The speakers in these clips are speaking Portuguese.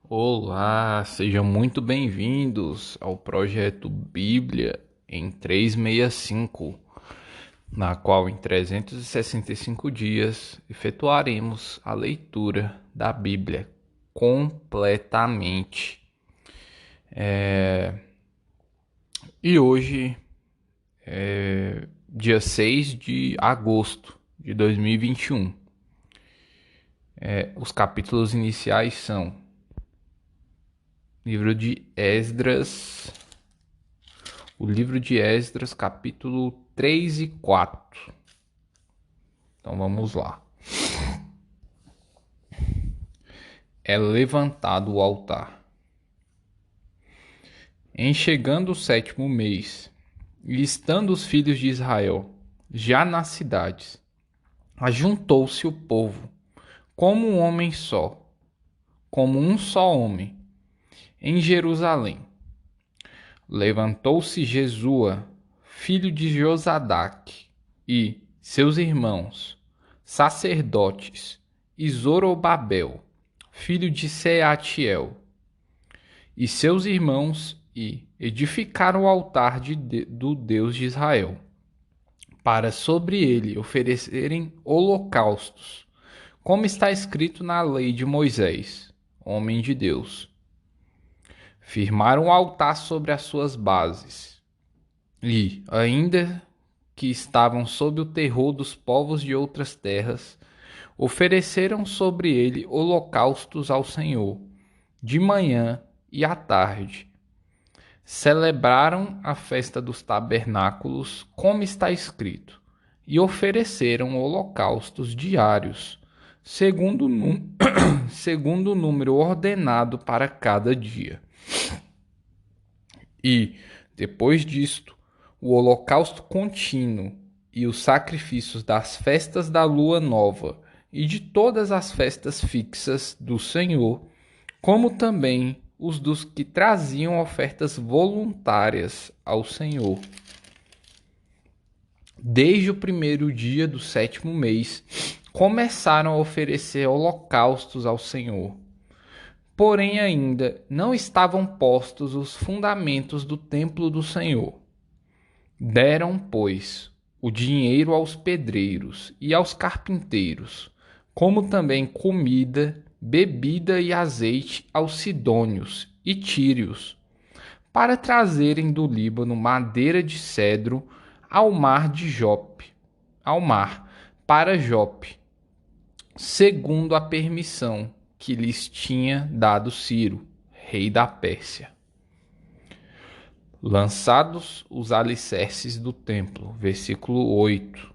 Olá, sejam muito bem-vindos ao projeto Bíblia em 365, na qual em 365 dias efetuaremos a leitura da Bíblia completamente. E hoje, dia 6 de agosto de 2021, os capítulos iniciais são o livro de Esdras, capítulo 3 e 4. Então vamos lá. É levantado o altar. Em chegando o 7º mês, e estando os filhos de Israel já nas cidades, ajuntou-se o povo, como um homem só, como um só homem, em Jerusalém. Levantou-se Jesua, filho de Josadaque, e seus irmãos, sacerdotes, e Zorobabel, filho de Seatiel, e seus irmãos, e edificaram o altar do Deus de Israel, para sobre ele oferecerem holocaustos, como está escrito na lei de Moisés, homem de Deus. Firmaram o altar sobre as suas bases, e, ainda que estavam sob o terror dos povos de outras terras, ofereceram sobre ele holocaustos ao Senhor, de manhã e à tarde. Celebraram a festa dos tabernáculos, como está escrito, e ofereceram holocaustos diários, segundo segundo o número ordenado para cada dia. E, depois disto, o holocausto contínuo e os sacrifícios das festas da lua nova e de todas as festas fixas do Senhor, como também os dos que traziam ofertas voluntárias ao Senhor. Desde o primeiro dia do 7º mês, começaram a oferecer holocaustos ao Senhor. Porém, ainda não estavam postos os fundamentos do templo do Senhor. Deram, pois, o dinheiro aos pedreiros e aos carpinteiros, como também comida, bebida e azeite aos sidônios e tírios, para trazerem do Líbano madeira de cedro ao mar, para Jope, segundo a permissão que lhes tinha dado Ciro, rei da Pérsia. Lançados os alicerces do templo. Versículo 8.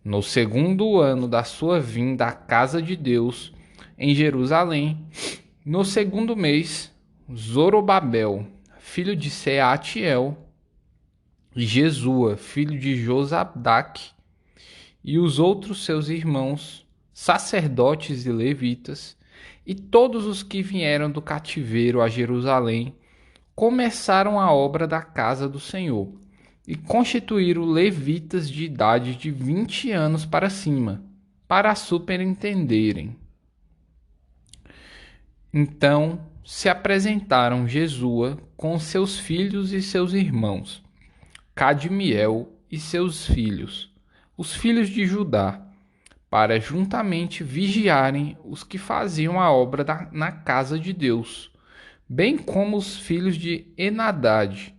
No segundo ano da sua vinda à casa de Deus, em Jerusalém, no segundo mês, Zorobabel, filho de Seatiel, e Jesua, filho de Josadaque, e os outros seus irmãos, sacerdotes e levitas, e todos os que vieram do cativeiro a Jerusalém, começaram a obra da casa do Senhor e constituíram levitas de idade de 20 anos para cima, para superintenderem. Então se apresentaram Jesua com seus filhos e seus irmãos, Cadmiel e seus filhos, os filhos de Judá, para juntamente vigiarem os que faziam a obra na casa de Deus, bem como os filhos de Enadad,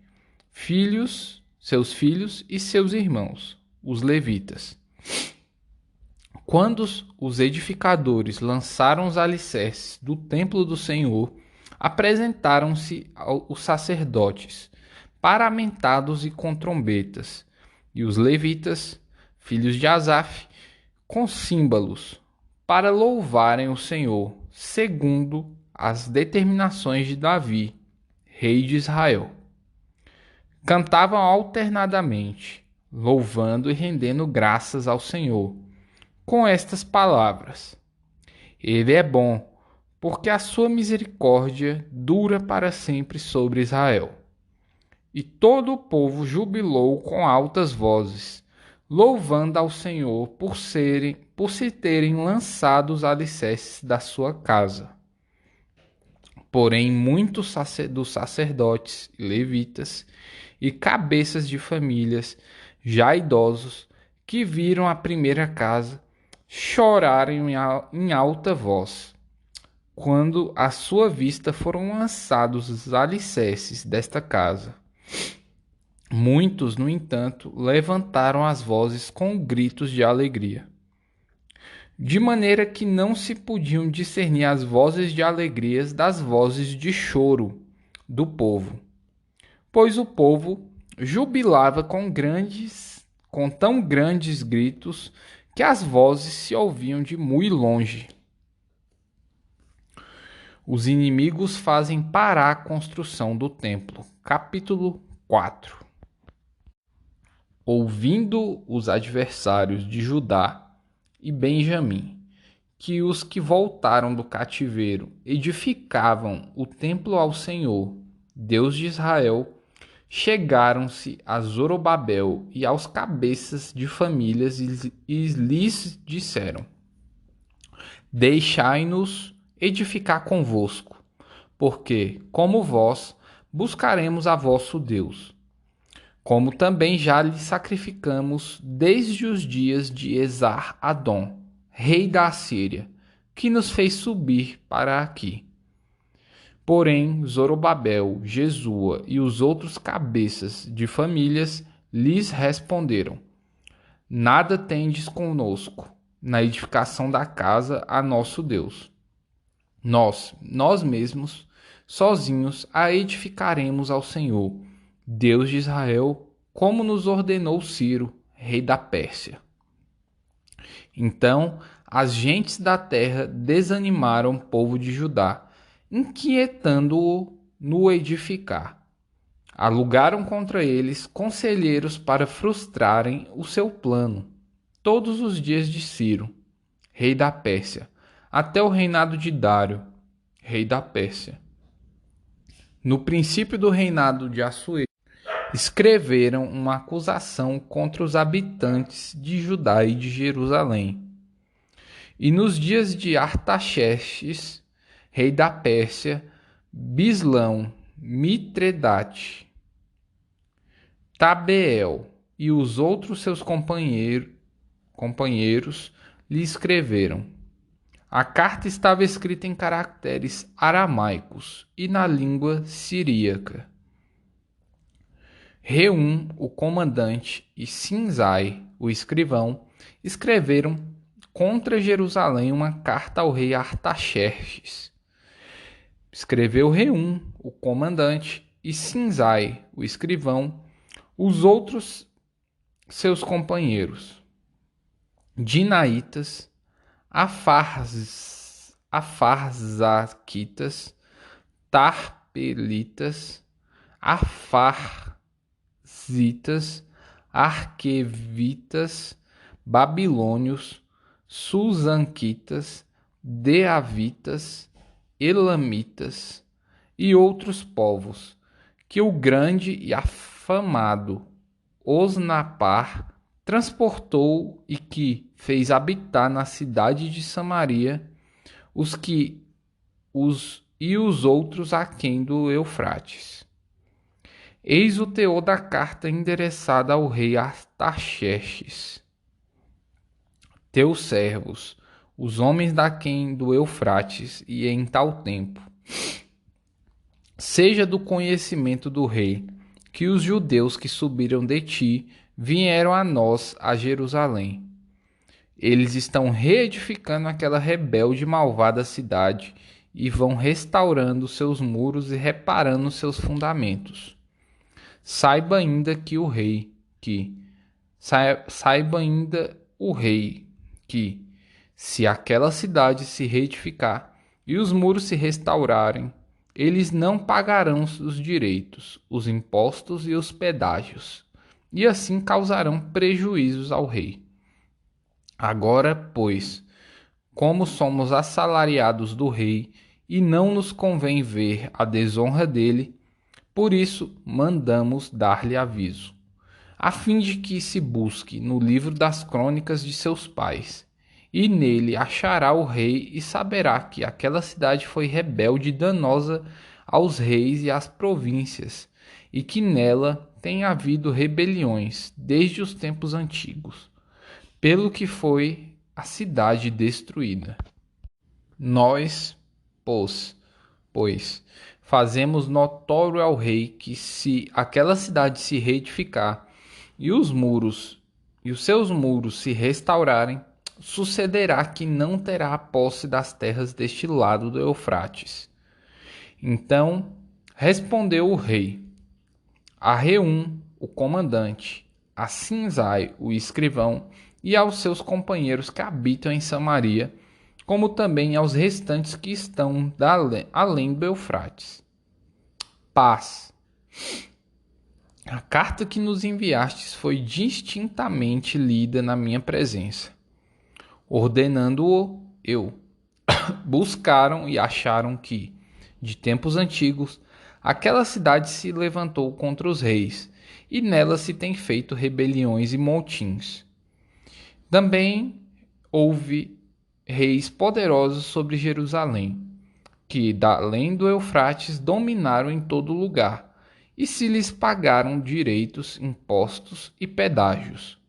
seus filhos e seus irmãos, os levitas. Quando os edificadores lançaram os alicerces do templo do Senhor, apresentaram-se os sacerdotes, paramentados e com trombetas, e os levitas, filhos de Asaf, com símbolos, para louvarem o Senhor, segundo as determinações de Davi, rei de Israel. Cantavam alternadamente, louvando e rendendo graças ao Senhor, com estas palavras: Ele é bom, porque a sua misericórdia dura para sempre sobre Israel. E todo o povo jubilou com altas vozes, louvando ao Senhor por se terem lançado os alicerces da sua casa. Porém, muitos dos sacerdotes e levitas e cabeças de famílias, já idosos, que viram a primeira casa, choraram em alta voz, quando à sua vista foram lançados os alicerces desta casa. Muitos, no entanto, levantaram as vozes com gritos de alegria, de maneira que não se podiam discernir as vozes de alegria das vozes de choro do povo, pois o povo jubilava com tão grandes gritos que as vozes se ouviam de muito longe. Os inimigos fazem parar a construção do templo. Capítulo 4. Ouvindo os adversários de Judá e Benjamim que os que voltaram do cativeiro edificavam o templo ao Senhor, Deus de Israel, chegaram-se a Zorobabel e aos cabeças de famílias e lhes disseram: Deixai-nos edificar convosco, porque, como vós, buscaremos a vosso Deus, como também já lhe sacrificamos desde os dias de Esar-Adom, rei da Assíria, que nos fez subir para aqui. Porém, Zorobabel, Jesua e os outros cabeças de famílias lhes responderam: Nada tendes conosco na edificação da casa a nosso Deus. Nós mesmos, sozinhos, a edificaremos ao Senhor, Deus de Israel, como nos ordenou Ciro, rei da Pérsia. Então, as gentes da terra desanimaram o povo de Judá, inquietando-o no edificar. Alugaram contra eles conselheiros para frustrarem o seu plano, todos os dias de Ciro, rei da Pérsia, até o reinado de Dário, rei da Pérsia. No princípio do reinado de Assuero, escreveram uma acusação contra os habitantes de Judá e de Jerusalém. E nos dias de Artaxerxes, rei da Pérsia, Bislão, Mitredate, Tabeel e os outros seus companheiros lhe escreveram. A carta estava escrita em caracteres aramaicos e na língua siríaca. Reum, o comandante, e Sinzai, o escrivão, escreveram contra Jerusalém uma carta ao rei Artaxerxes. Escreveu Reum, o comandante, e Sinzai, o escrivão, os outros seus companheiros, Dinaitas, Afarzaquitas, Tarpelitas, Afarzitas, Arquevitas, Babilônios, Susanquitas, Deavitas, Elamitas e outros povos, que o grande e afamado Osnapar transportou e que fez habitar na cidade de Samaria os outros aquém do Eufrates. Eis o teor da carta endereçada ao rei Artaxerxes. Teus servos, os homens daquém do Eufrates, e em tal tempo, seja do conhecimento do rei, que os judeus que subiram de ti vieram a nós a Jerusalém. Eles estão reedificando aquela rebelde e malvada cidade e vão restaurando seus muros e reparando seus fundamentos. Saiba ainda o rei que, se aquela cidade se reedificar e os muros se restaurarem, eles não pagarão os direitos, os impostos e os pedágios, e assim causarão prejuízos ao rei. Agora, pois, como somos assalariados do rei e não nos convém ver a desonra dele, por isso mandamos dar-lhe aviso, a fim de que se busque no livro das crônicas de seus pais e nele achará o rei e saberá que aquela cidade foi rebelde e danosa aos reis e às províncias, e que nela tem havido rebeliões desde os tempos antigos, pelo que foi a cidade destruída. Nós, pois, fazemos notório ao rei que se aquela cidade se reedificar e os seus muros se restaurarem, sucederá que não terá a posse das terras deste lado do Eufrates. Então respondeu o rei a Reum, o comandante, a Sinzai, o escrivão, e aos seus companheiros que habitam em Samaria, como também aos restantes que estão além do Eufrates. Paz. A carta que nos enviastes foi distintamente lida na minha presença. Ordenando-o eu, buscaram e acharam que, de tempos antigos, aquela cidade se levantou contra os reis, e nela se tem feito rebeliões e motins. Também houve reis poderosos sobre Jerusalém, que, da além do Eufrates, dominaram em todo lugar, e se lhes pagaram direitos, impostos e pedágios.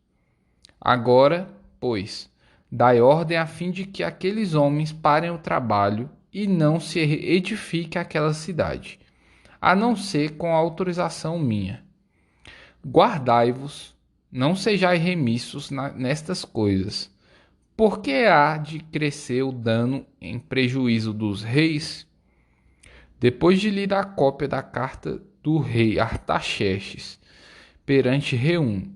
Agora, pois, dai ordem a fim de que aqueles homens parem o trabalho e não se edifique aquela cidade, a não ser com a autorização minha. Guardai-vos, não sejais remissos nestas coisas, porque há de crescer o dano em prejuízo dos reis. Depois de lhe dar cópia da carta do rei Artaxerxes perante Reum,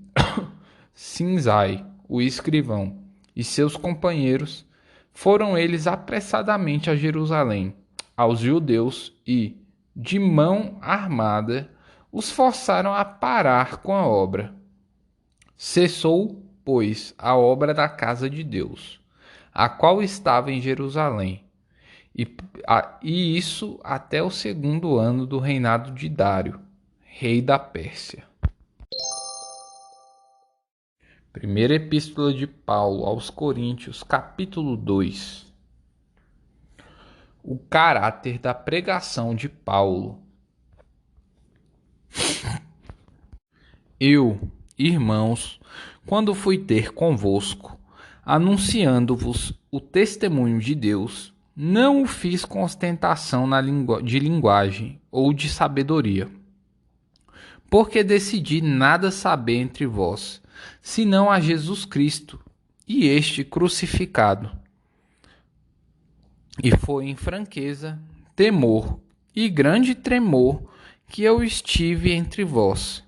Sinzai, o escrivão, e seus companheiros, foram eles apressadamente a Jerusalém, aos judeus, e, de mão armada, os forçaram a parar com a obra. Cessou, pois, a obra da casa de Deus, a qual estava em Jerusalém, e isso até o 2º ano do reinado de Dário, rei da Pérsia. Primeira Epístola de Paulo aos Coríntios, capítulo 2. O caráter da pregação de Paulo. Eu, irmãos, quando fui ter convosco, anunciando-vos o testemunho de Deus, não o fiz com ostentação de linguagem ou de sabedoria, porque decidi nada saber entre vós, senão a Jesus Cristo e este crucificado. E foi em franqueza, temor e grande tremor que eu estive entre vós.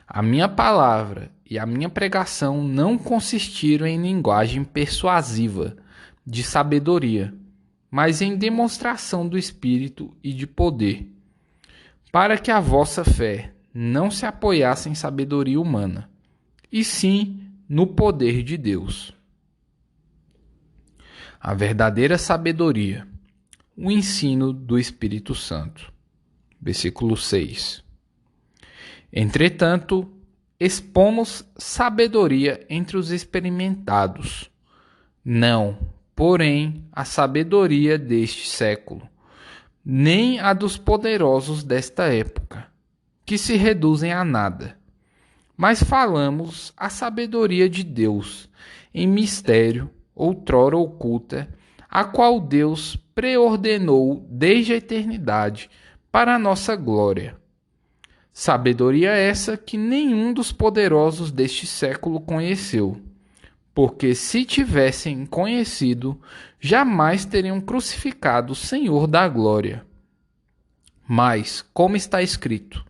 A minha palavra e a minha pregação não consistiram em linguagem persuasiva, de sabedoria, mas em demonstração do Espírito e de poder, para que a vossa fé não se apoiasse em sabedoria humana, e sim no poder de Deus. A verdadeira sabedoria, o ensino do Espírito Santo. Versículo 6. Entretanto, expomos sabedoria entre os experimentados, não, porém, a sabedoria deste século, nem a dos poderosos desta época, que se reduzem a nada. Mas falamos a sabedoria de Deus, em mistério, outrora oculta, a qual Deus preordenou desde a eternidade para a nossa glória. Sabedoria essa que nenhum dos poderosos deste século conheceu, porque se tivessem conhecido, jamais teriam crucificado o Senhor da glória. Mas, como está escrito,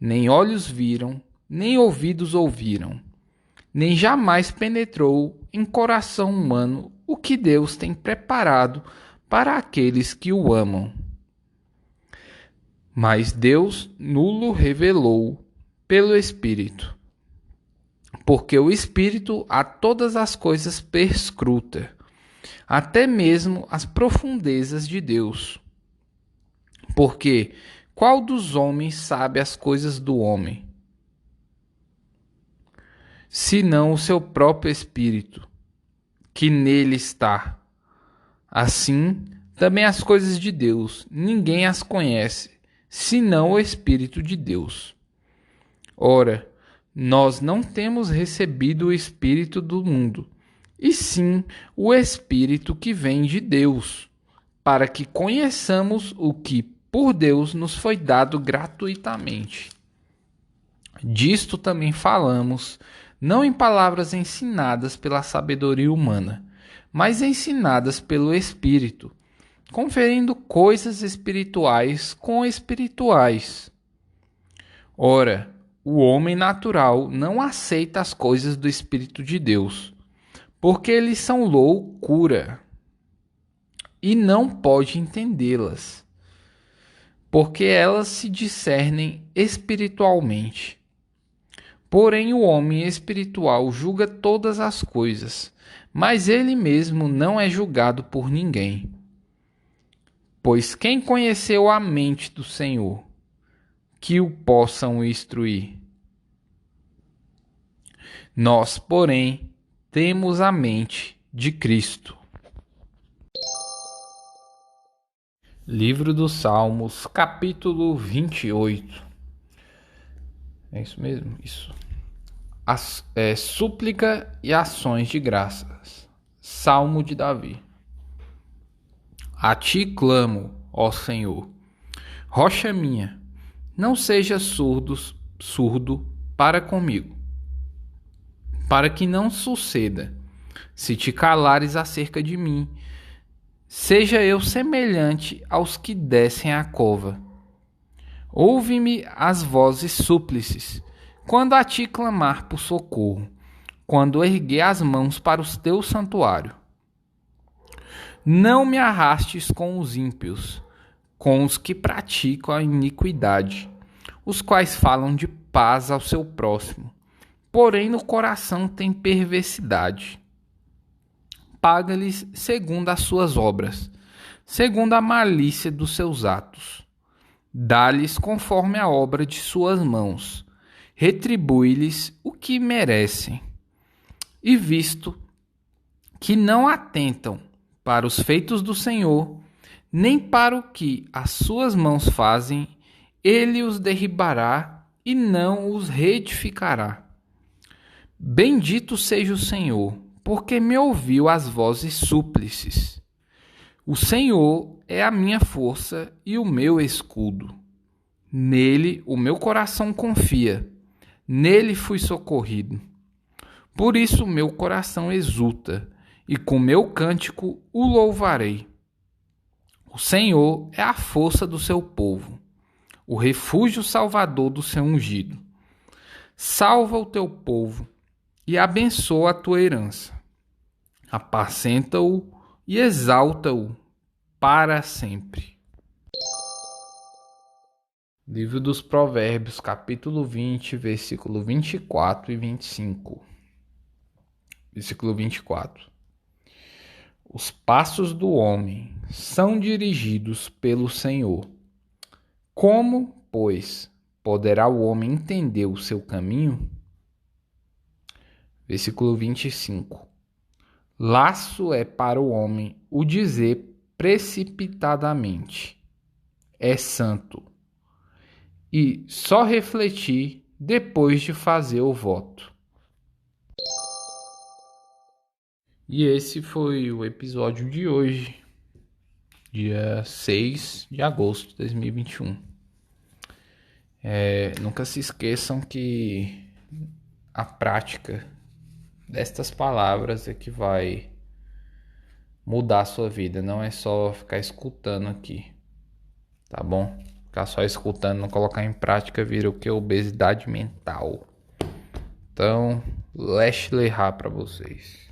nem olhos viram, nem ouvidos ouviram, nem jamais penetrou em coração humano o que Deus tem preparado para aqueles que o amam. Mas Deus nulo revelou pelo Espírito, porque o Espírito a todas as coisas perscruta, até mesmo as profundezas de Deus. Porque qual dos homens sabe as coisas do homem, senão o seu próprio Espírito, que nele está. Assim, também as coisas de Deus, ninguém as conhece, senão o Espírito de Deus. Ora, nós não temos recebido o Espírito do mundo, e sim o Espírito que vem de Deus, para que conheçamos o que por Deus nos foi dado gratuitamente. Disto também falamos, não em palavras ensinadas pela sabedoria humana, mas ensinadas pelo Espírito, conferindo coisas espirituais com espirituais. Ora, o homem natural não aceita as coisas do Espírito de Deus, porque eles são loucura, e não pode entendê-las, porque elas se discernem espiritualmente. Porém, o homem espiritual julga todas as coisas, mas ele mesmo não é julgado por ninguém. Pois quem conheceu a mente do Senhor, que o possam instruir? Nós, porém, temos a mente de Cristo. Livro dos Salmos, capítulo 28. É isso mesmo? Isso. Súplica e ações de graças. Salmo de Davi. A ti clamo, ó Senhor, rocha minha, não sejas surdo para comigo, para que não suceda, se te calares acerca de mim, seja eu semelhante aos que descem a cova. Ouve-me as vozes súplices, quando a ti clamar por socorro, quando erguer as mãos para o teu santuário. Não me arrastes com os ímpios, com os que praticam a iniquidade, os quais falam de paz ao seu próximo, porém no coração têm perversidade. Paga-lhes segundo as suas obras, segundo a malícia dos seus atos. Dá-lhes conforme a obra de suas mãos, retribui-lhes o que merecem. E visto que não atentam para os feitos do Senhor, nem para o que as suas mãos fazem, ele os derribará e não os reedificará. Bendito seja o Senhor, porque me ouviu as vozes súplices. O Senhor é a minha força e o meu escudo. Nele o meu coração confia, nele fui socorrido. Por isso meu coração exulta, e com meu cântico o louvarei. O Senhor é a força do seu povo, o refúgio salvador do seu ungido. Salva o teu povo e abençoa a tua herança. Apacenta-o e exalta-o para sempre. Livro dos Provérbios, capítulo 20, versículo 24 e 25. Versículo 24. Os passos do homem são dirigidos pelo Senhor. Como, pois, poderá o homem entender o seu caminho? Versículo 25. Laço é para o homem o dizer precipitadamente: é santo, e só refletir depois de fazer o voto. E esse foi o episódio de hoje, dia 6 de agosto de 2021. Nunca se esqueçam que a prática destas palavras é que vai mudar a sua vida. Não é só ficar escutando aqui, tá bom? Ficar só escutando, não colocar em prática, vira o que? Obesidade mental. Então, leste lerrar para vocês.